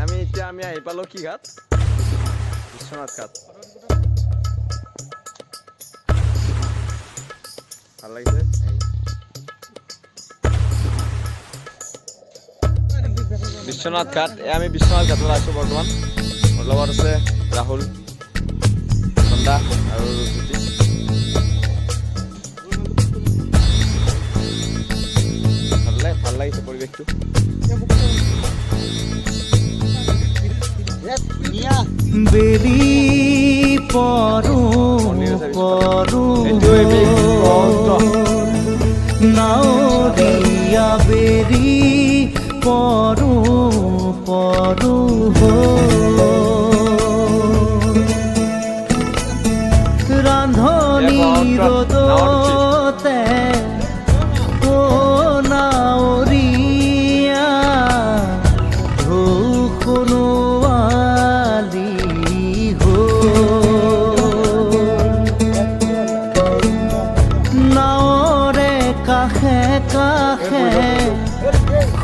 আমি আহি পালো কি ঘাট বিশ্বনাথ ঘাট ভাল লাগিছে বিশ্বনাথ ঘাট আমি বিশ্বনাথ ঘাটত আছো বৰ্তমান মোৰ লগত আছে ৰাহুল চন্দা আৰু জ্যোতি ভাল লাগিছে পৰিৱেশটো বেলি পৰো নাৱৰীয়া বেলি পৰো ৰান্ধনি ৰ'দতে নাৱৰীয়া ধুখনোৱালি নাৱৰে কাষে কাষে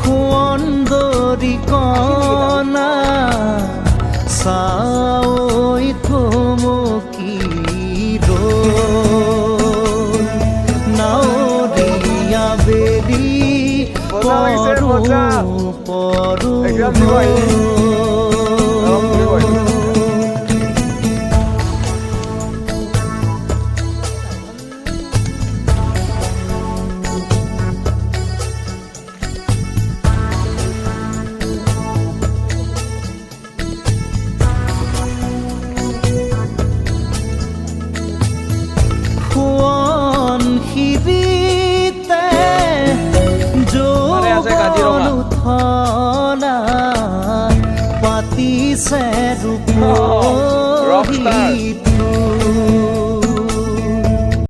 সুন্দৰী কণা চাই থমকি নাৱৰীয়া বেলি পৰো পাতিছে ৰূপহী